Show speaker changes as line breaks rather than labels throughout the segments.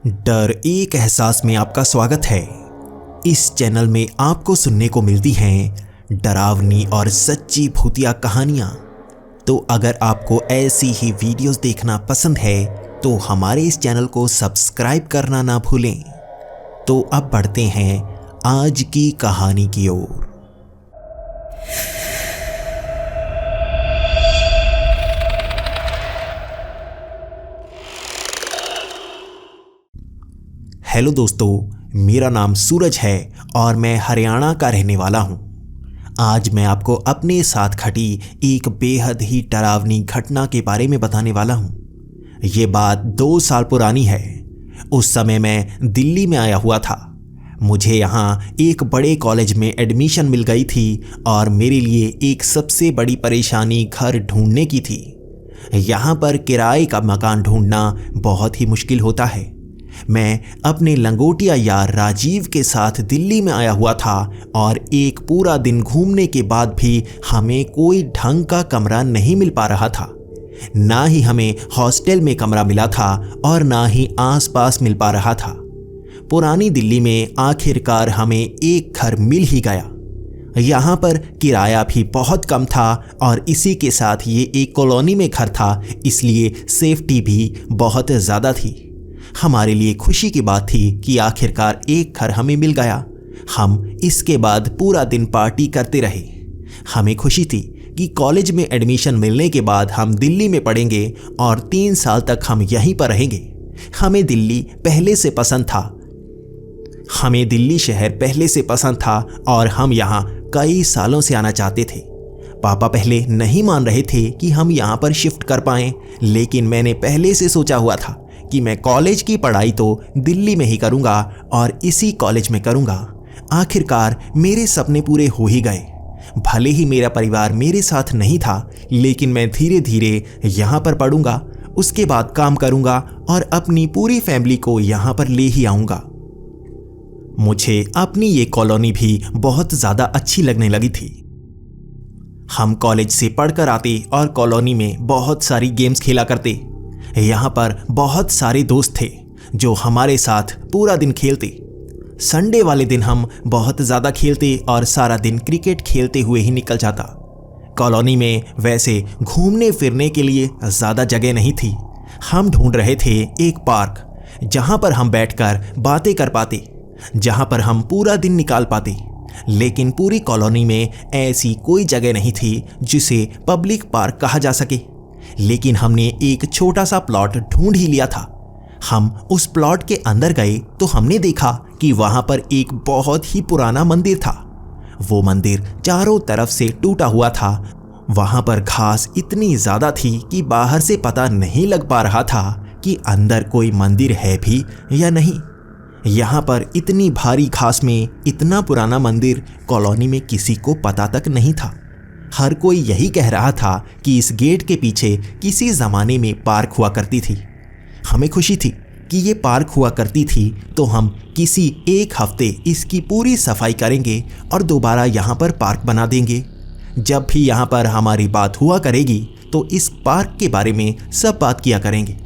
डर एक एहसास में आपका स्वागत है। इस चैनल में आपको सुनने को मिलती हैं डरावनी और सच्ची भूतिया कहानियाँ। तो अगर आपको ऐसी ही वीडियोस देखना पसंद है तो हमारे इस चैनल को सब्सक्राइब करना ना भूलें। तो अब बढ़ते हैं आज की कहानी की ओर। हेलो दोस्तों, मेरा नाम सूरज है और मैं हरियाणा का रहने वाला हूँ। आज मैं आपको अपने साथ घटी एक बेहद ही डरावनी घटना के बारे में बताने वाला हूँ। ये बात 2 साल पुरानी है। उस समय मैं दिल्ली में आया हुआ था। मुझे यहाँ एक बड़े कॉलेज में एडमिशन मिल गई थी और मेरे लिए एक सबसे बड़ी परेशानी घर ढूंढने की थी। यहाँ पर किराए का मकान ढूंढना बहुत ही मुश्किल होता है। मैं अपने लंगोटिया यार राजीव के साथ दिल्ली में आया हुआ था और एक पूरा दिन घूमने के बाद भी हमें कोई ढंग का कमरा नहीं मिल पा रहा था। ना ही हमें हॉस्टल में कमरा मिला था और ना ही आसपास मिल पा रहा था। पुरानी दिल्ली में आखिरकार हमें एक घर मिल ही गया। यहाँ पर किराया भी बहुत कम था और इसी के साथ ये एक कॉलोनी में घर था, इसलिए सेफ्टी भी बहुत ज़्यादा थी। हमारे लिए खुशी की बात थी कि आखिरकार एक घर हमें मिल गया। हम इसके बाद पूरा दिन पार्टी करते रहे। हमें खुशी थी कि कॉलेज में एडमिशन मिलने के बाद हम दिल्ली में पढ़ेंगे और 3 साल तक हम यहीं पर रहेंगे। हमें दिल्ली पहले से पसंद था। हमें दिल्ली शहर पहले से पसंद था और हम यहाँ कई सालों से आना चाहते थे। पापा पहले नहीं मान रहे थे कि हम यहाँ पर शिफ्ट कर पाएं, लेकिन मैंने पहले से सोचा हुआ था कि मैं कॉलेज की पढ़ाई तो दिल्ली में ही करूंगा और इसी कॉलेज में करूंगा। आखिरकार मेरे सपने पूरे हो ही गए। भले ही मेरा परिवार मेरे साथ नहीं था, लेकिन मैं धीरे धीरे यहाँ पर पढ़ूंगा, उसके बाद काम करूंगा और अपनी पूरी फैमिली को यहाँ पर ले ही आऊंगा। मुझे अपनी ये कॉलोनी भी बहुत ज़्यादा अच्छी लगने लगी थी। हम कॉलेज से पढ़कर आते और कॉलोनी में बहुत सारी गेम्स खेला करते। यहाँ पर बहुत सारे दोस्त थे जो हमारे साथ पूरा दिन खेलते। संडे वाले दिन हम बहुत ज़्यादा खेलते और सारा दिन क्रिकेट खेलते हुए ही निकल जाता। कॉलोनी में वैसे घूमने फिरने के लिए ज़्यादा जगह नहीं थी। हम ढूंढ रहे थे एक पार्क जहाँ पर हम बैठकर बातें कर पाते, जहाँ पर हम पूरा दिन निकाल पाते। लेकिन पूरी कॉलोनी में ऐसी कोई जगह नहीं थी जिसे पब्लिक पार्क कहा जा सके। लेकिन हमने एक छोटा सा प्लॉट ढूंढ ही लिया था। हम उस प्लॉट के अंदर गए तो हमने देखा कि वहां पर एक बहुत ही पुराना मंदिर था। वो मंदिर चारों तरफ से टूटा हुआ था। वहां पर घास इतनी ज्यादा थी कि बाहर से पता नहीं लग पा रहा था कि अंदर कोई मंदिर है भी या नहीं। यहाँ पर इतनी भारी घास में इतना पुराना मंदिर कॉलोनी में किसी को पता तक नहीं था। हर कोई यही कह रहा था कि इस गेट के पीछे किसी ज़माने में पार्क हुआ करती थी। हमें खुशी थी कि ये पार्क हुआ करती थी, तो हम किसी एक हफ्ते इसकी पूरी सफाई करेंगे और दोबारा यहाँ पर पार्क बना देंगे। जब भी यहाँ पर हमारी बात हुआ करेगी तो इस पार्क के बारे में सब बात किया करेंगे।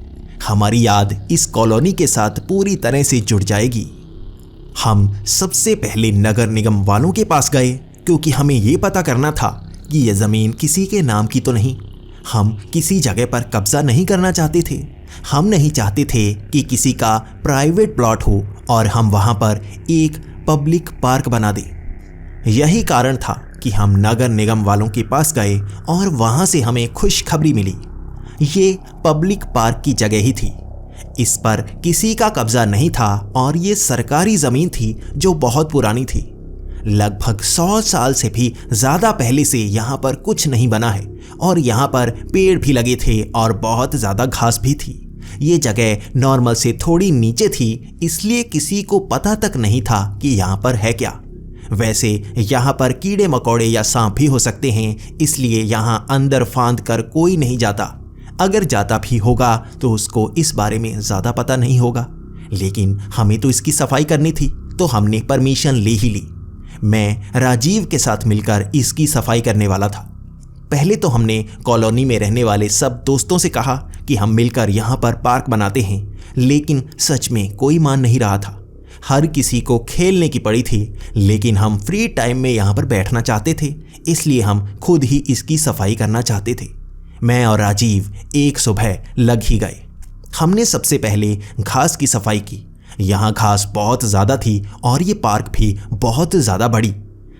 हमारी याद इस कॉलोनी के साथ पूरी तरह से जुड़ जाएगी। हम सबसे पहले नगर निगम वालों के पास गए, क्योंकि हमें ये पता करना था कि यह ज़मीन किसी के नाम की तो नहीं। हम किसी जगह पर कब्जा नहीं करना चाहते थे। हम नहीं चाहते थे कि किसी का प्राइवेट प्लॉट हो और हम वहाँ पर एक पब्लिक पार्क बना दें। यही कारण था कि हम नगर निगम वालों के पास गए और वहाँ से हमें खुशखबरी मिली। ये पब्लिक पार्क की जगह ही थी। इस पर किसी का कब्जा नहीं था और ये सरकारी ज़मीन थी जो बहुत पुरानी थी। लगभग 100 साल से भी ज़्यादा पहले से यहाँ पर कुछ नहीं बना है और यहाँ पर पेड़ भी लगे थे और बहुत ज़्यादा घास भी थी। ये जगह नॉर्मल से थोड़ी नीचे थी, इसलिए किसी को पता तक नहीं था कि यहाँ पर है क्या। वैसे यहाँ पर कीड़े मकोड़े या सांप भी हो सकते हैं, इसलिए यहाँ अंदर फांद कर कोई नहीं जाता। अगर जाता भी होगा तो उसको इस बारे में ज़्यादा पता नहीं होगा। लेकिन हमें तो इसकी सफाई करनी थी, तो हमने परमिशन ले ही ली। मैं राजीव के साथ मिलकर इसकी सफाई करने वाला था। पहले तो हमने कॉलोनी में रहने वाले सब दोस्तों से कहा कि हम मिलकर यहाँ पर पार्क बनाते हैं, लेकिन सच में कोई मान नहीं रहा था। हर किसी को खेलने की पड़ी थी, लेकिन हम फ्री टाइम में यहाँ पर बैठना चाहते थे, इसलिए हम खुद ही इसकी सफाई करना चाहते थे। मैं और राजीव एक सुबह लग ही गए। हमने सबसे पहले घास की सफाई की। यहाँ घास बहुत ज़्यादा थी और ये पार्क भी बहुत ज़्यादा बड़ी।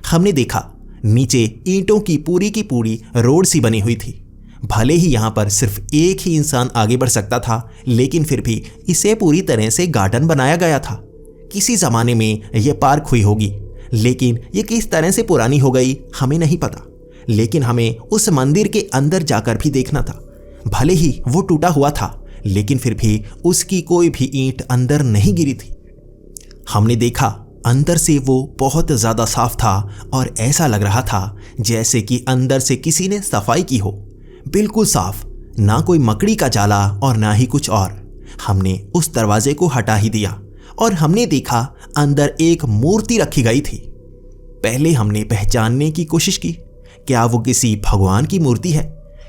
हमने देखा नीचे ईंटों की पूरी रोड सी बनी हुई थी। भले ही यहाँ पर सिर्फ एक ही इंसान आगे बढ़ सकता था, लेकिन फिर भी इसे पूरी तरह से गार्डन बनाया गया था। किसी ज़माने में यह पार्क हुई होगी, लेकिन ये किस तरह से पुरानी हो गई हमें नहीं पता। लेकिन हमें उस मंदिर के अंदर जाकर भी देखना था। भले ही वो टूटा हुआ था, लेकिन फिर भी उसकी कोई भी ईंट अंदर नहीं गिरी थी। हमने देखा अंदर से वो बहुत ज़्यादा साफ था और ऐसा लग रहा था जैसे कि अंदर से किसी ने सफाई की हो। बिल्कुल साफ, ना कोई मकड़ी का जाला और ना ही कुछ और। हमने उस दरवाजे को हटा ही दिया और हमने देखा अंदर एक मूर्ति रखी गई थी। पहले हमने पहचानने की कोशिश की, क्या वो किसी भगवान की मूर्ति है?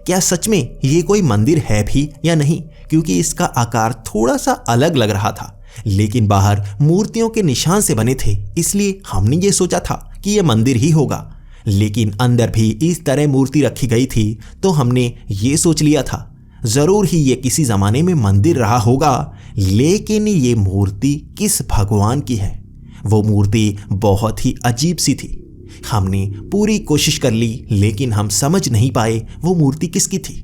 क्या सच में ये कोई मंदिर है भी या नहीं, क्योंकि इसका आकार थोड़ा सा अलग लग रहा था, लेकिन बाहर मूर्तियों के निशान से बने थे, इसलिए हमने ये सोचा था कि यह मंदिर ही होगा। लेकिन अंदर भी इस तरह मूर्ति रखी गई थी, तो हमने ये सोच लिया था ज़रूर ही ये किसी ज़माने में मंदिर रहा होगा। लेकिन ये मूर्ति किस भगवान की है? वो मूर्ति बहुत ही अजीब सी थी। हमने पूरी कोशिश कर ली, लेकिन हम समझ नहीं पाए वो मूर्ति किसकी थी।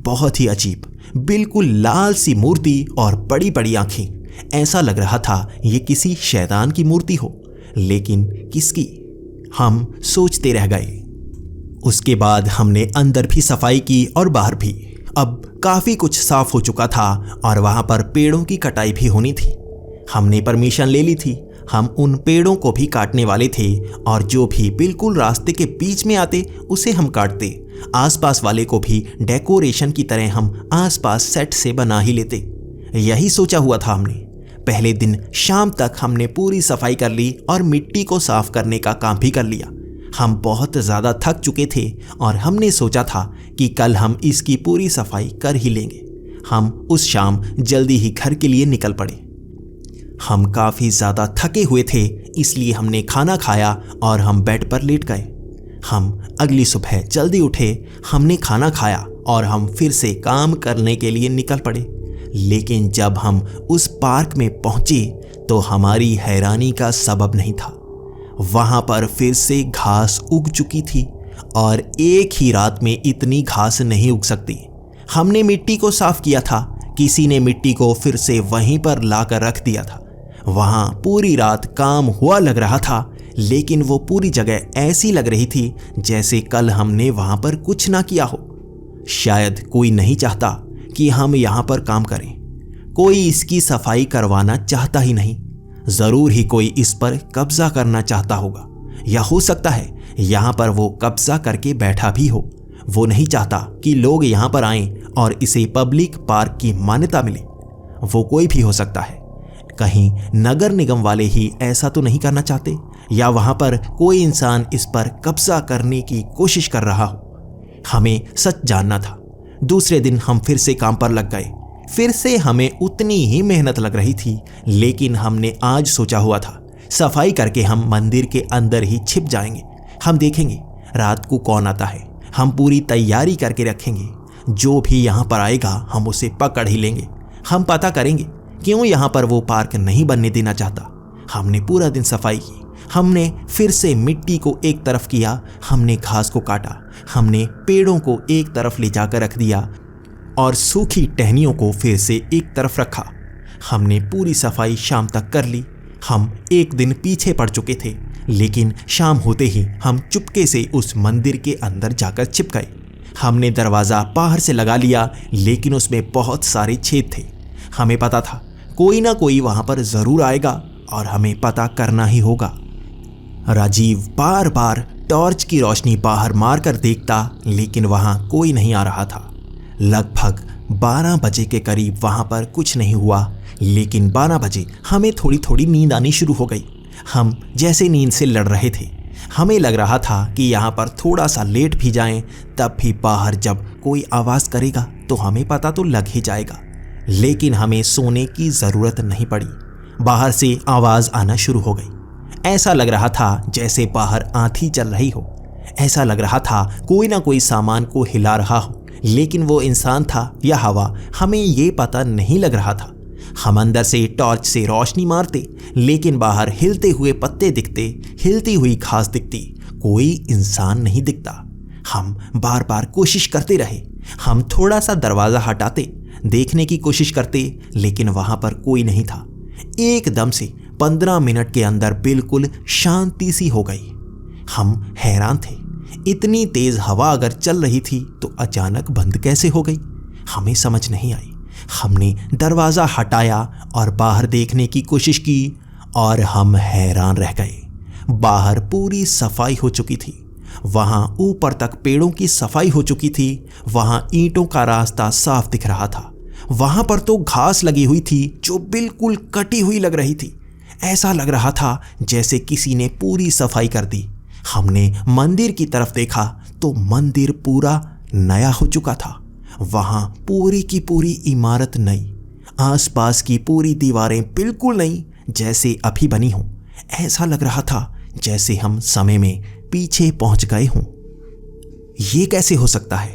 बहुत ही अजीब, बिल्कुल लाल सी मूर्ति और बड़ी बड़ी आंखें। ऐसा लग रहा था ये किसी शैतान की मूर्ति हो, लेकिन किसकी? हम सोचते रह गए। उसके बाद हमने अंदर भी सफाई की और बाहर भी। अब काफ़ी कुछ साफ हो चुका था और वहाँ पर पेड़ों की कटाई भी होनी थी। हमने परमिशन ले ली थी। हम उन पेड़ों को भी काटने वाले थे और जो भी बिल्कुल रास्ते के बीच में आते उसे हम काटते। आसपास वाले को भी डेकोरेशन की तरह हम आसपास सेट से बना ही लेते। यही सोचा हुआ था हमने। पहले दिन शाम तक हमने पूरी सफाई कर ली और मिट्टी को साफ करने का काम भी कर लिया। हम बहुत ज़्यादा थक चुके थे और हमने सोचा था कि कल हम इसकी पूरी सफाई कर ही लेंगे। हम उस शाम जल्दी ही घर के लिए निकल पड़े। हम काफ़ी ज़्यादा थके हुए थे, इसलिए हमने खाना खाया और हम बेड पर लेट गए। हम अगली सुबह जल्दी उठे, हमने खाना खाया और हम फिर से काम करने के लिए निकल पड़े। लेकिन जब हम उस पार्क में पहुंचे तो हमारी हैरानी का सबब नहीं था। वहां पर फिर से घास उग चुकी थी और एक ही रात में इतनी घास नहीं उग सकती। हमने मिट्टी को साफ किया था, किसी ने मिट्टी को फिर से वहीं पर लाकर रख दिया था। वहां पूरी रात काम हुआ लग रहा था, लेकिन वो पूरी जगह ऐसी लग रही थी जैसे कल हमने वहां पर कुछ ना किया हो। शायद कोई नहीं चाहता कि हम यहाँ पर काम करें। कोई इसकी सफाई करवाना चाहता ही नहीं। ज़रूर ही कोई इस पर कब्जा करना चाहता होगा, या हो सकता है यहाँ पर वो कब्जा करके बैठा भी हो। वो नहीं चाहता कि लोग यहाँ पर आएं और इसे पब्लिक पार्क की मान्यता मिले। वो कोई भी हो सकता है। कहीं नगर निगम वाले ही ऐसा तो नहीं करना चाहते, या वहाँ पर कोई इंसान इस पर कब्जा करने की कोशिश कर रहा हो। हमें सच जानना था। दूसरे दिन हम फिर से काम पर लग गए। फिर से हमें उतनी ही मेहनत लग रही थी, लेकिन हमने आज सोचा हुआ था सफाई करके हम मंदिर के अंदर ही छिप जाएंगे। हम देखेंगे रात को कौन आता है। हम पूरी तैयारी करके रखेंगे। जो भी यहाँ पर आएगा हम उसे पकड़ ही लेंगे। हम पता करेंगे क्यों यहाँ पर वो पार्क नहीं बनने देना चाहता। हमने पूरा दिन सफाई की। हमने फिर से मिट्टी को एक तरफ किया, हमने घास को काटा, हमने पेड़ों को एक तरफ ले जाकर रख दिया और सूखी टहनियों को फिर से एक तरफ रखा। हमने पूरी सफाई शाम तक कर ली। हम एक दिन पीछे पड़ चुके थे, लेकिन शाम होते ही हम चुपके से उस मंदिर के अंदर जाकर छिप गए। हमने दरवाज़ा बाहर से लगा लिया, लेकिन उसमें बहुत सारे छेद थे। हमें पता था कोई ना कोई वहाँ पर ज़रूर आएगा और हमें पता करना ही होगा। राजीव बार बार टॉर्च की रोशनी बाहर मार कर देखता, लेकिन वहाँ कोई नहीं आ रहा था। लगभग 12 बजे के करीब वहाँ पर कुछ नहीं हुआ, लेकिन 12 बजे हमें थोड़ी थोड़ी नींद आनी शुरू हो गई। हम जैसे नींद से लड़ रहे थे, हमें लग रहा था कि यहाँ पर थोड़ा सा लेट भी जाएं, तब भी बाहर जब कोई आवाज़ करेगा तो हमें पता तो लग ही जाएगा। लेकिन हमें सोने की ज़रूरत नहीं पड़ी। बाहर से आवाज़ आना शुरू हो गई। ऐसा लग रहा था जैसे बाहर आंधी चल रही हो। ऐसा लग रहा था कोई ना कोई सामान को हिला रहा हो, लेकिन वो इंसान था या हवा, हमें ये पता नहीं लग रहा था। हम अंदर से टॉर्च से रोशनी मारते, लेकिन बाहर हिलते हुए पत्ते दिखते, हिलती हुई घास दिखती, कोई इंसान नहीं दिखता। हम बार बार कोशिश करते रहे। हम थोड़ा सा दरवाज़ा हटाते, देखने की कोशिश करते, लेकिन वहाँ पर कोई नहीं था। एकदम से 15 मिनट के अंदर बिल्कुल शांति सी हो गई। हम हैरान थे, इतनी तेज़ हवा अगर चल रही थी तो अचानक बंद कैसे हो गई, हमें समझ नहीं आई। हमने दरवाज़ा हटाया और बाहर देखने की कोशिश की और हम हैरान रह गए। बाहर पूरी सफाई हो चुकी थी। वहाँ ऊपर तक पेड़ों की सफाई हो चुकी थी। वहाँ ईंटों का रास्ता साफ दिख रहा था। वहाँ पर तो घास लगी हुई थी जो बिल्कुल कटी हुई लग रही थी। ऐसा लग रहा था जैसे किसी ने पूरी सफाई कर दी। हमने मंदिर की तरफ देखा तो मंदिर पूरा नया हो चुका था। वहाँ पूरी की पूरी इमारत नई, आसपास की पूरी दीवारें बिल्कुल नई, जैसे अभी बनी हों। ऐसा लग रहा था जैसे हम समय में पीछे पहुंच गए हों। ये कैसे हो सकता है?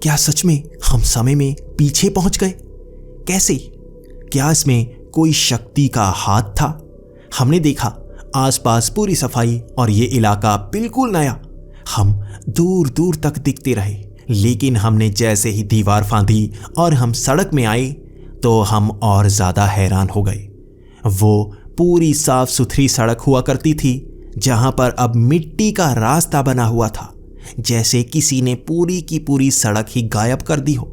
क्या सच में हम समय में पीछे पहुंच गए? कैसे? क्या इसमें कोई शक्ति का हाथ था? हमने देखा आसपास पूरी सफाई और ये इलाका बिल्कुल नया। हम दूर दूर तक दिखते रहे, लेकिन हमने जैसे ही दीवार फांदी और हम सड़क में आए तो हम और ज़्यादा हैरान हो गए। वो पूरी साफ सुथरी सड़क हुआ करती थी, जहाँ पर अब मिट्टी का रास्ता बना हुआ था, जैसे किसी ने पूरी की पूरी सड़क ही गायब कर दी हो।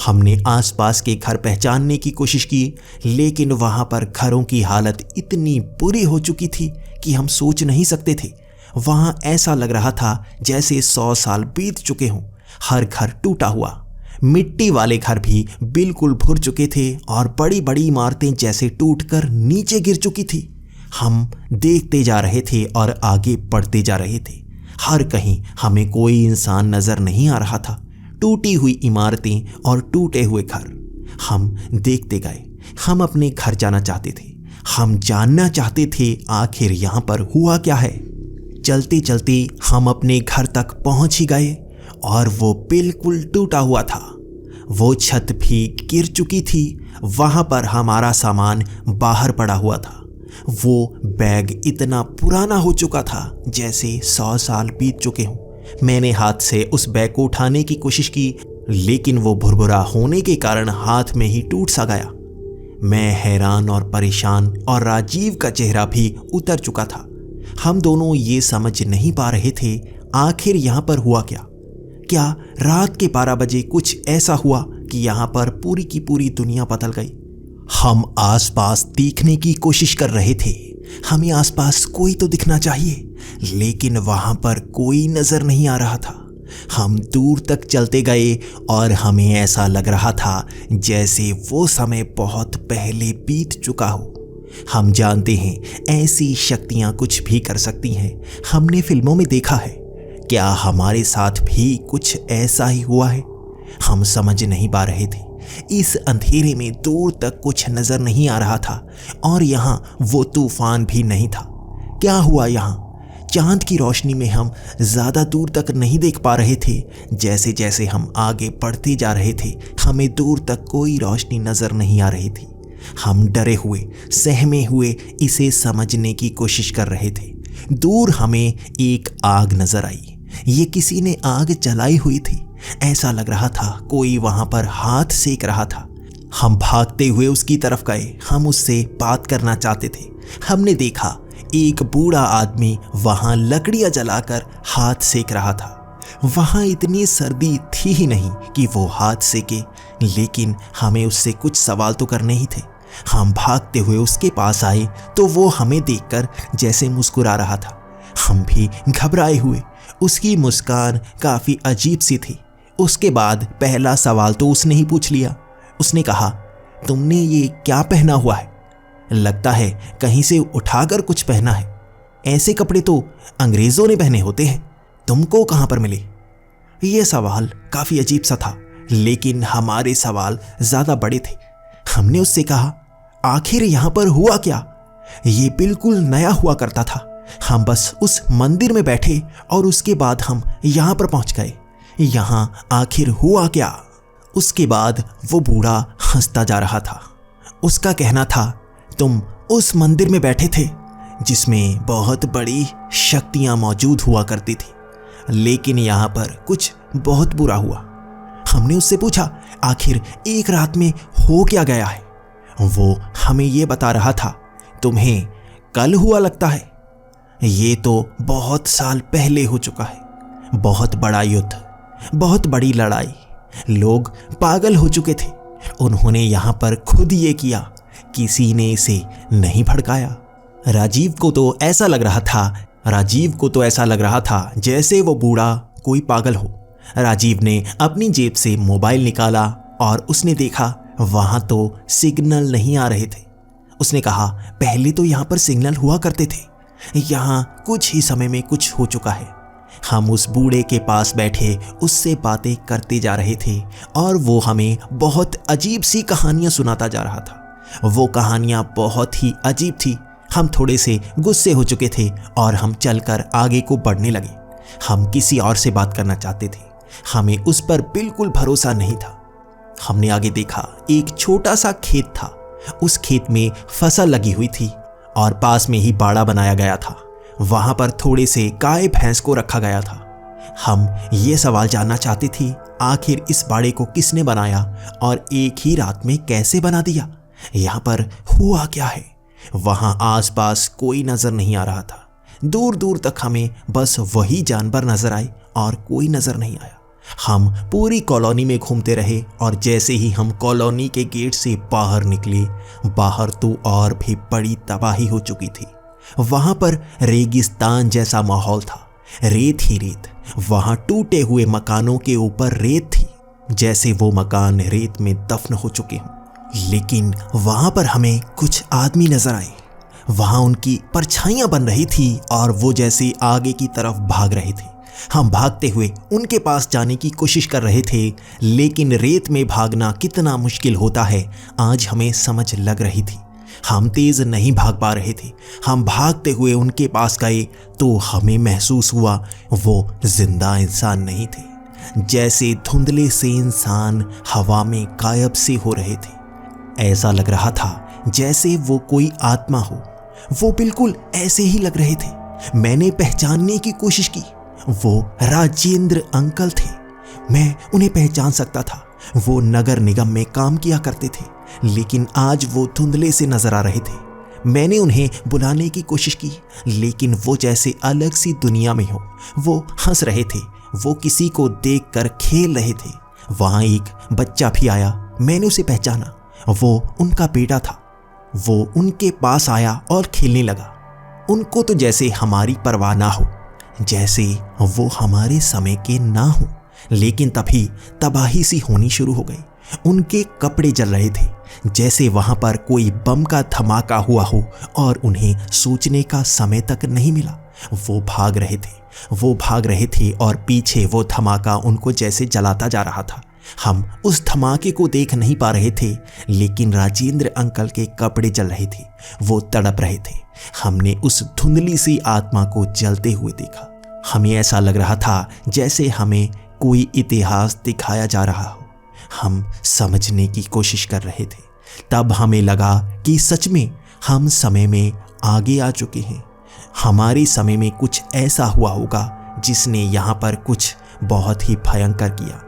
हमने आसपास के घर पहचानने की कोशिश की, लेकिन वहाँ पर घरों की हालत इतनी बुरी हो चुकी थी कि हम सोच नहीं सकते थे। वहाँ ऐसा लग रहा था जैसे 100 साल बीत चुके हों। हर घर टूटा हुआ, मिट्टी वाले घर भी बिल्कुल भुर चुके थे और बड़ी बड़ी इमारतें जैसे टूटकर नीचे गिर चुकी थी। हम देखते जा रहे थे और आगे बढ़ते जा रहे थे। हर कहीं हमें कोई इंसान नजर नहीं आ रहा था। टूटी हुई इमारतें और टूटे हुए घर। हम देखते गए। हम अपने घर जाना चाहते थे। हम जानना चाहते थे आखिर यहाँ पर हुआ क्या है। चलते चलते हम अपने घर तक पहुँच ही गए और वो बिल्कुल टूटा हुआ था। वो छत भी गिर चुकी थी। वहाँ पर हमारा सामान बाहर पड़ा हुआ था। वो बैग इतना पुराना हो चुका था जैसे 100 साल बीत चुके हों। मैंने हाथ से उस बैग को उठाने की कोशिश की, लेकिन वो भुरभुरा होने के कारण हाथ में ही टूट सा गया। मैं हैरान और परेशान, और राजीव का चेहरा भी उतर चुका था। हम दोनों ये समझ नहीं पा रहे थे आखिर यहाँ पर हुआ क्या। क्या रात के 12 बजे कुछ ऐसा हुआ कि यहाँ पर पूरी की पूरी दुनिया बदल गई। हम आसपास देखने की कोशिश कर रहे थे। हमें आसपास कोई तो दिखना चाहिए, लेकिन वहाँ पर कोई नज़र नहीं आ रहा था। हम दूर तक चलते गए और हमें ऐसा लग रहा था जैसे वो समय बहुत पहले बीत चुका हो। हम जानते हैं ऐसी शक्तियाँ कुछ भी कर सकती हैं। हमने फिल्मों में देखा है। क्या हमारे साथ भी कुछ ऐसा ही हुआ है? हम समझ नहीं पा रहे थे। इस अंधेरे में दूर तक कुछ नज़र नहीं आ रहा था और यहाँ वो तूफान भी नहीं था। क्या हुआ यहाँ? चांद की रोशनी में हम ज़्यादा दूर तक नहीं देख पा रहे थे। जैसे जैसे हम आगे बढ़ते जा रहे थे, हमें दूर तक कोई रोशनी नज़र नहीं आ रही थी। हम डरे हुए, सहमे हुए इसे समझने की कोशिश कर रहे थे। दूर हमें एक आग नज़र आई। ये किसी ने आग जलाई हुई थी। ऐसा लग रहा था कोई वहाँ पर हाथ सेक रहा था। हम भागते हुए उसकी तरफ गए। हम उससे बात करना चाहते थे। हमने देखा एक बूढ़ा आदमी वहाँ लकड़ियाँ जलाकर हाथ सेक रहा था। वहाँ इतनी सर्दी थी ही नहीं कि वो हाथ सेके, लेकिन हमें उससे कुछ सवाल तो करने ही थे। हम भागते हुए उसके पास आए तो वो हमें देखकर जैसे मुस्कुरा रहा था। हम भी घबराए हुए। उसकी मुस्कान काफ़ी अजीब सी थी। उसके बाद पहला सवाल तो उसने ही पूछ लिया। उसने कहा, तुमने ये क्या पहना हुआ है? लगता है कहीं से उठाकर कुछ पहना है। ऐसे कपड़े तो अंग्रेजों ने पहने होते हैं, तुमको कहां पर मिले? ये सवाल काफी अजीब सा था, लेकिन हमारे सवाल ज्यादा बड़े थे। हमने उससे कहा, आखिर यहां पर हुआ क्या? ये बिल्कुल नया हुआ करता था। हम बस उस मंदिर में बैठे और उसके बाद हम यहां पर पहुंच गए। यहां आखिर हुआ क्या? उसके बाद वो बूढ़ा हंसता जा रहा था। उसका कहना था, तुम उस मंदिर में बैठे थे जिसमें बहुत बड़ी शक्तियां मौजूद हुआ करती थी, लेकिन यहां पर कुछ बहुत बुरा हुआ। हमने उससे पूछा, आखिर एक रात में हो क्या गया है? वो हमें ये बता रहा था, तुम्हें कल हुआ लगता है। ये तो बहुत साल पहले हो चुका है। बहुत बड़ा युद्ध, बहुत बड़ी लड़ाई, लोग पागल हो चुके थे। उन्होंने यहां पर खुद ये किया, किसी ने इसे नहीं भड़काया। राजीव को तो ऐसा लग रहा था जैसे वो बूढ़ा कोई पागल हो। राजीव ने अपनी जेब से मोबाइल निकाला और उसने देखा वहां तो सिग्नल नहीं आ रहे थे। उसने कहा, पहले तो यहां पर सिग्नल हुआ करते थे, यहां कुछ ही समय में कुछ हो चुका है। हम उस बूढ़े के पास बैठे उससे बातें करते जा रहे थे और वो हमें बहुत अजीब सी कहानियां सुनाता जा रहा था। वो कहानियां बहुत ही अजीब थी। हम थोड़े से गुस्से हो चुके थे और हम चलकर आगे को बढ़ने लगे। हम किसी और से बात करना चाहते थे, हमें उस पर बिल्कुल भरोसा नहीं था। हमने आगे देखा, एक छोटा सा खेत था। उस खेत में फसल लगी हुई थी और पास में ही बाड़ा बनाया गया था। वहां पर थोड़े से गाय भैंस को रखा गया था। हम ये सवाल जानना चाहते थे, आखिर इस बाड़े को किसने बनाया और एक ही रात में कैसे बना दिया? यहाँ पर हुआ क्या है? वहां आसपास कोई नजर नहीं आ रहा था। दूर दूर तक हमें बस वही जानवर नजर आए और कोई नजर नहीं आया। हम पूरी कॉलोनी में घूमते रहे और जैसे ही हम कॉलोनी के गेट से बाहर निकले, बाहर तो और भी बड़ी तबाही हो चुकी थी। वहां पर रेगिस्तान जैसा माहौल था, रेत ही रेत। वहां टूटे हुए मकानों के ऊपर रेत थी, जैसे वो मकान रेत में दफन हो चुके हों। लेकिन वहां पर हमें कुछ आदमी नजर आए। वहां उनकी परछाइयां बन रही थी और वो जैसे आगे की तरफ भाग रहे थे। हम भागते हुए उनके पास जाने की कोशिश कर रहे थे, लेकिन रेत में भागना कितना मुश्किल होता है आज हमें समझ लग रही थी। हम तेज नहीं भाग पा रहे थे। हम भागते हुए उनके पास गए तो हमें महसूस हुआ वो जिंदा इंसान नहीं थे, जैसे धुंधले से इंसान हवा में गायब से हो रहे थे। ऐसा लग रहा था जैसे वो कोई आत्मा हो। वो बिल्कुल ऐसे ही लग रहे थे। मैंने पहचानने की कोशिश की, वो राजेंद्र अंकल थे। मैं उन्हें पहचान सकता था। वो नगर निगम में काम किया करते थे, लेकिन आज वो धुंधले से नजर आ रहे थे। मैंने उन्हें बुलाने की कोशिश की, लेकिन वो जैसे अलग सी दुनिया में हो। वो हंस रहे थे, वो किसी को देखकर खेल रहे थे। वहां एक बच्चा भी आया, मैंने उसे पहचाना, वो उनका बेटा था। वो उनके पास आया और खेलने लगा। उनको तो जैसे हमारी परवाह ना हो, जैसे वो हमारे समय के ना हो। लेकिन तभी तबाही सी होनी शुरू हो गई। उनके कपड़े जल रहे थे, जैसे वहां पर कोई बम का धमाका हुआ हो और उन्हें सोचने का समय तक नहीं मिला। वो भाग रहे थे और पीछे वो धमाका उनको जैसे जलाता जा रहा था। हम उस धमाके को देख नहीं पा रहे थे, लेकिन राजेंद्र अंकल के कपड़े जल रहे थे, वो तड़प रहे थे। हमने उस धुंधली सी आत्मा को जलते हुए देखा। हमें ऐसा लग रहा था जैसे हमें कोई इतिहास दिखाया जा रहा हो। हम समझने की कोशिश कर रहे थे। तब हमें लगा कि सच में हम समय में आगे आ चुके हैं। हमारे समय में कुछ ऐसा हुआ होगा जिसने यहाँ पर कुछ बहुत ही भयंकर किया।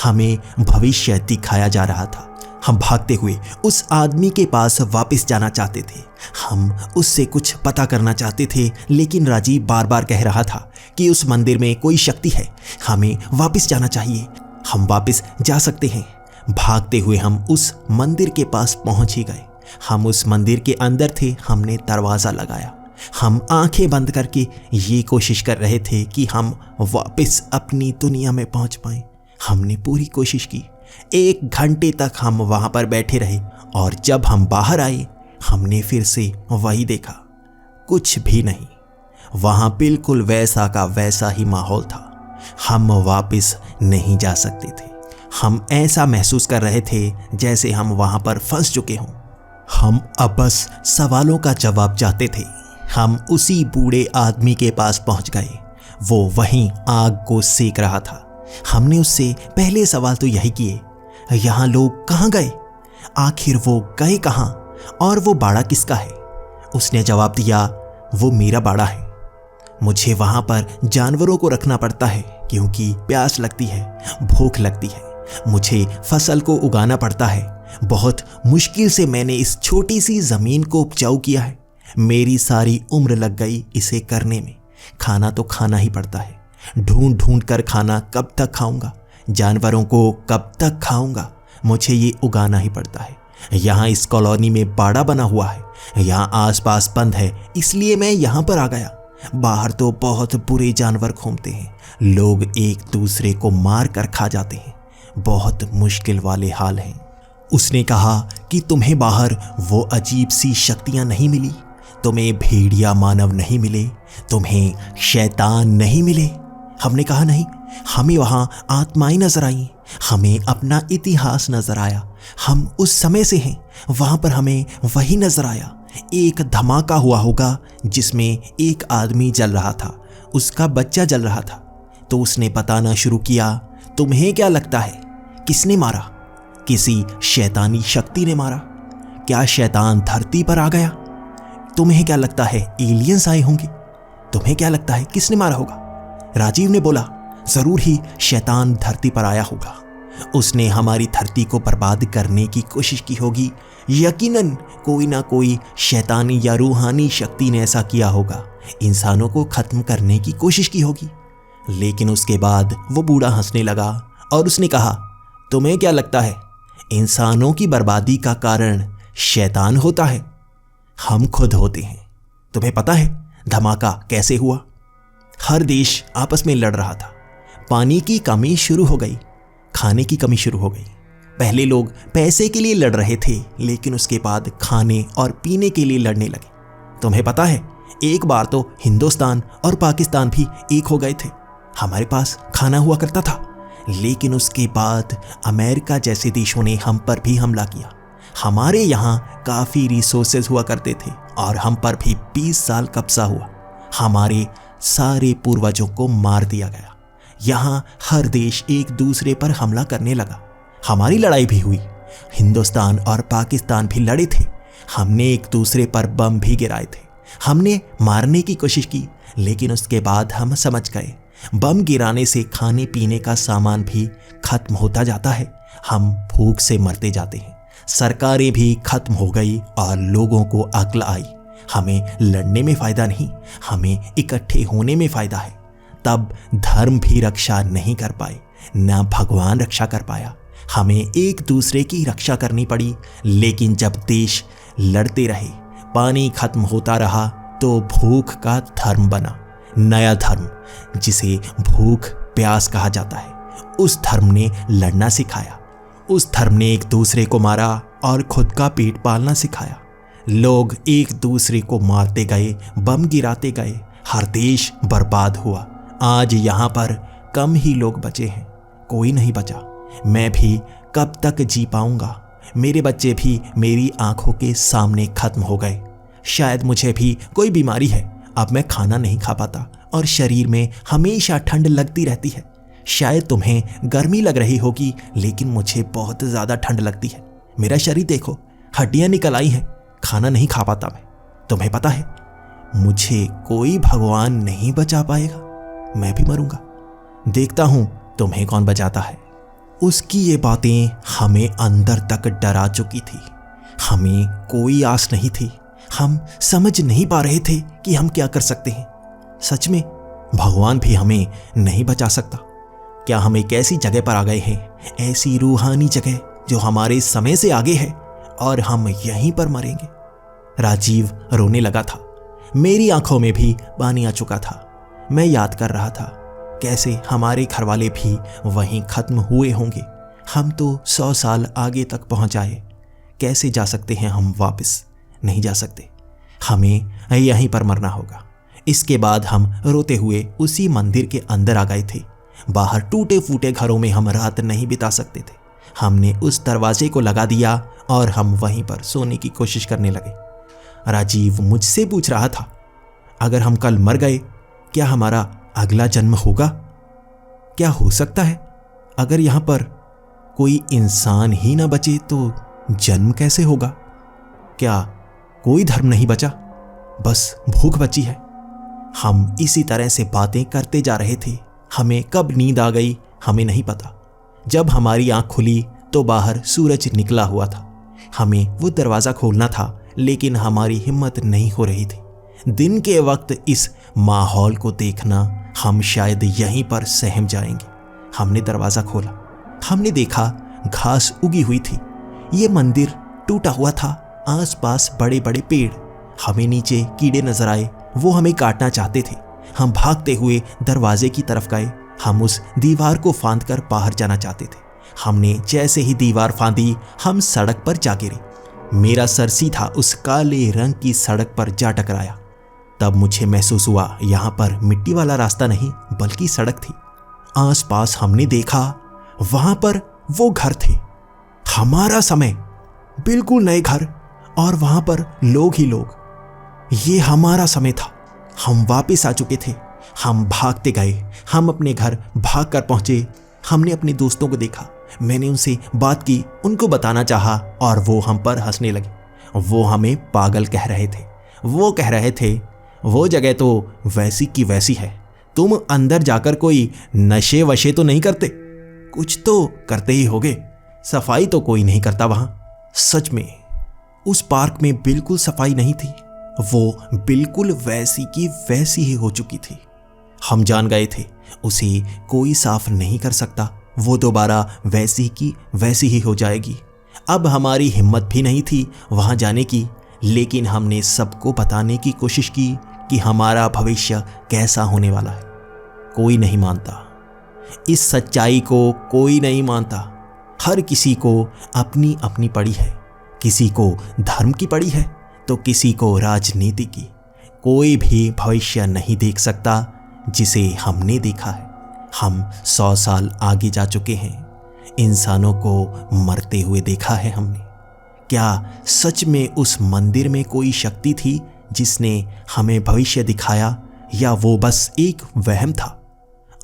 हमें भविष्य दिखाया जा रहा था। हम भागते हुए उस आदमी के पास वापस जाना चाहते थे। हम उससे कुछ पता करना चाहते थे, लेकिन राजीव बार बार कह रहा था कि उस मंदिर में कोई शक्ति है, हमें वापस जाना चाहिए, हम वापस जा सकते हैं। भागते हुए हम उस मंदिर के पास पहुंच ही गए। हम उस मंदिर के अंदर थे। हमने दरवाज़ा लगाया। हम आंखें बंद करके ये कोशिश कर रहे थे कि हम वापस अपनी दुनिया में पहुंच पाएं। हमने पूरी कोशिश की। 1 घंटे तक हम वहां पर बैठे रहे और जब हम बाहर आए, हमने फिर से वही देखा, कुछ भी नहीं। वहाँ बिल्कुल वैसा का वैसा ही माहौल था। हम वापस नहीं जा सकते थे। हम ऐसा महसूस कर रहे थे जैसे हम वहाँ पर फंस चुके हों। हम अब बस सवालों का जवाब चाहते थे। हम उसी बूढ़े आदमी के पास पहुँच गए। वो वहीं आग को सेक रहा था। हमने उससे पहले सवाल तो यही किए, यहाँ लोग कहाँ गए, आखिर वो गए कहाँ, और वो बाड़ा किसका है। उसने जवाब दिया, वो मेरा बाड़ा है। मुझे वहाँ पर जानवरों को रखना पड़ता है क्योंकि प्यास लगती है, भूख लगती है। मुझे फसल को उगाना पड़ता है। बहुत मुश्किल से मैंने इस छोटी सी ज़मीन को उपजाऊ किया है। मेरी सारी उम्र लग गई इसे करने में। खाना तो खाना ही पड़ता है। ढूंढ ढूंढ कर खाना कब तक खाऊंगा, जानवरों को कब तक खाऊंगा। मुझे ये उगाना ही पड़ता है। यहाँ इस कॉलोनी में बाड़ा बना हुआ है, यहाँ आसपास बंद है, इसलिए मैं यहाँ पर आ गया। बाहर तो बहुत बुरे जानवर घूमते हैं, लोग एक दूसरे को मार कर खा जाते हैं। बहुत मुश्किल वाले हाल हैं। उसने कहा कि तुम्हें बाहर वो अजीब सी शक्तियाँ नहीं मिली, तुम्हें भेड़िया मानव नहीं मिले, तुम्हें शैतान नहीं मिले। हमने कहा नहीं, हमें वहाँ आत्माएं नजर आई, हमें अपना इतिहास नजर आया। हम उस समय से हैं, वहाँ पर हमें वही नजर आया। एक धमाका हुआ होगा जिसमें एक आदमी जल रहा था, उसका बच्चा जल रहा था। तो उसने बताना शुरू किया, तुम्हें क्या लगता है किसने मारा? किसी शैतानी शक्ति ने मारा। क्या शैतान धरती पर आ गया? तुम्हें क्या लगता है एलियंस आए होंगे? तुम्हें क्या लगता है किसने मारा होगा? राजीव ने बोला, जरूर ही शैतान धरती पर आया होगा। उसने हमारी धरती को बर्बाद करने की कोशिश की होगी। यकीनन कोई ना कोई शैतानी या रूहानी शक्ति ने ऐसा किया होगा, इंसानों को खत्म करने की कोशिश की होगी। लेकिन उसके बाद वो बूढ़ा हंसने लगा और उसने कहा, तुम्हें क्या लगता है इंसानों की बर्बादी का कारण शैतान होता है? हम खुद होते हैं। तुम्हें पता है धमाका कैसे हुआ? हर देश आपस में लड़ रहा था। पानी की कमी शुरू हो गई, खाने की कमी शुरू हो गई। पहले लोग पैसे के लिए लड़ रहे थे, लेकिन उसके बाद खाने और पीने के लिए लड़ने लगे। तुम्हें पता है एक बार तो हिंदुस्तान और पाकिस्तान भी एक हो गए थे। हमारे पास खाना हुआ करता था, लेकिन उसके बाद अमेरिका जैसे देशों ने हम पर भी हमला किया। हमारे यहाँ काफ़ी रिसोर्सेज हुआ करते थे और हम पर भी 20 साल कब्जा हुआ। हमारे सारे पूर्वजों को मार दिया गया। यहाँ हर देश एक दूसरे पर हमला करने लगा। हमारी लड़ाई भी हुई, हिंदुस्तान और पाकिस्तान भी लड़े थे। हमने एक दूसरे पर बम भी गिराए थे। हमने मारने की कोशिश की, लेकिन उसके बाद हम समझ गए बम गिराने से खाने पीने का सामान भी खत्म होता जाता है। हम भूख से मरते जाते हैं। सरकारें भी खत्म हो गई और लोगों को अक्ल आई, हमें लड़ने में फ़ायदा नहीं, हमें इकट्ठे होने में फ़ायदा है। तब धर्म भी रक्षा नहीं कर पाए, ना भगवान रक्षा कर पाया। हमें एक दूसरे की रक्षा करनी पड़ी। लेकिन जब देश लड़ते रहे, पानी खत्म होता रहा, तो भूख का धर्म बना, नया धर्म जिसे भूख प्यास कहा जाता है। उस धर्म ने लड़ना सिखाया। उस धर्म ने एक दूसरे को मारा और खुद का पेट पालना सिखाया। लोग एक दूसरे को मारते गए, बम गिराते गए, हर देश बर्बाद हुआ। आज यहाँ पर कम ही लोग बचे हैं, कोई नहीं बचा। मैं भी कब तक जी पाऊंगा? मेरे बच्चे भी मेरी आंखों के सामने खत्म हो गए। शायद मुझे भी कोई बीमारी है, अब मैं खाना नहीं खा पाता और शरीर में हमेशा ठंड लगती रहती है। शायद तुम्हें गर्मी लग रही होगी, लेकिन मुझे बहुत ज़्यादा ठंड लगती है। मेरा शरीर देखो, हड्डियाँ निकल आई हैं, खाना नहीं खा पाता मैं। तुम्हें पता है मुझे कोई भगवान नहीं बचा पाएगा, मैं भी मरूंगा। देखता हूं तुम्हें कौन बचाता है। उसकी ये बातें हमें अंदर तक डरा चुकी थी। हमें कोई आस नहीं थी। हम समझ नहीं पा रहे थे कि हम क्या कर सकते हैं। सच में भगवान भी हमें नहीं बचा सकता क्या? हम एक ऐसी जगह पर आ गए हैं, ऐसी रूहानी जगह जो हमारे समय से आगे है, और हम यहीं पर मरेंगे। राजीव रोने लगा था। मेरी आंखों में भी पानी आ चुका था। मैं याद कर रहा था कैसे हमारे घर वाले भी वहीं खत्म हुए होंगे। हम तो 100 साल आगे तक पहुंच आए। कैसे जा सकते हैं हम वापस? नहीं जा सकते। हमें यहीं पर मरना होगा। इसके बाद हम रोते हुए उसी मंदिर के अंदर आ गए थे। बाहर टूटे फूटे घरों में हम रात नहीं बिता सकते थे। हमने उस दरवाजे को लगा दिया और हम वहीं पर सोने की कोशिश करने लगे। राजीव मुझसे पूछ रहा था, अगर हम कल मर गए क्या हमारा अगला जन्म होगा? क्या हो सकता है अगर यहाँ पर कोई इंसान ही ना बचे तो जन्म कैसे होगा? क्या कोई धर्म नहीं बचा, बस भूख बची है? हम इसी तरह से बातें करते जा रहे थे। हमें कब नींद आ गई हमें नहीं पता। जब हमारी आंख खुली तो बाहर सूरज निकला हुआ था। हमें वो दरवाज़ा खोलना था लेकिन हमारी हिम्मत नहीं हो रही थी। दिन के वक्त इस माहौल को देखना, हम शायद यहीं पर सहम जाएंगे। हमने दरवाज़ा खोला। हमने देखा घास उगी हुई थी। ये मंदिर टूटा हुआ था। आसपास बड़े बड़े पेड़। हमें नीचे कीड़े नजर आए, वो हमें काटना चाहते थे। हम भागते हुए दरवाजे की तरफ गए। हम उस दीवार को फांद कर बाहर जाना चाहते थे। हमने जैसे ही दीवार फांदी हम सड़क पर जा गिरे। मेरा सर सीधा उस काले रंग की सड़क पर जा टकराया। तब मुझे महसूस हुआ यहाँ पर मिट्टी वाला रास्ता नहीं बल्कि सड़क थी। आसपास हमने देखा, वहां पर वो घर थे। हमारा समय, बिल्कुल नए घर और वहां पर लोग ही लोग। ये हमारा समय था। हम वापस आ चुके थे। हम भागते गए। हम अपने घर भाग कर पहुंचे। हमने अपने दोस्तों को देखा। मैंने उनसे बात की, उनको बताना चाहा और वो हम पर हंसने लगे। वो हमें पागल कह रहे थे। वो कह रहे थे, वो जगह तो वैसी की वैसी है, तुम अंदर जाकर कोई नशे वशे तो नहीं करते? कुछ तो करते ही होगे, सफाई तो कोई नहीं करता वहां। सच में उस पार्क में बिल्कुल सफाई नहीं थी। वो बिल्कुल वैसी की वैसी ही हो चुकी थी। हम जान गए थे उसे कोई साफ नहीं कर सकता। वो दोबारा वैसी की वैसी ही हो जाएगी। अब हमारी हिम्मत भी नहीं थी वहां जाने की, लेकिन हमने सबको बताने की कोशिश की कि हमारा भविष्य कैसा होने वाला है। कोई नहीं मानता इस सच्चाई को, कोई नहीं मानता। हर किसी को अपनी अपनी पड़ी है। किसी को धर्म की पड़ी है तो किसी को राजनीति की। कोई भी भविष्य नहीं देख सकता जिसे हमने देखा है। हम 100 साल आगे जा चुके हैं। इंसानों को मरते हुए देखा है हमने। क्या सच में उस मंदिर में कोई शक्ति थी जिसने हमें भविष्य दिखाया, या वो बस एक वहम था?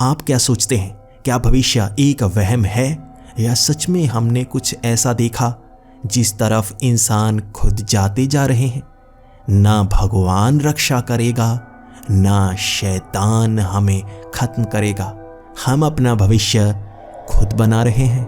आप क्या सोचते हैं? क्या भविष्य एक वहम है या सच में हमने कुछ ऐसा देखा जिस तरफ इंसान खुद जाते जा रहे हैं? ना भगवान रक्षा करेगा, ना शैतान हमें खत्म करेगा। हम अपना भविष्य खुद बना रहे हैं।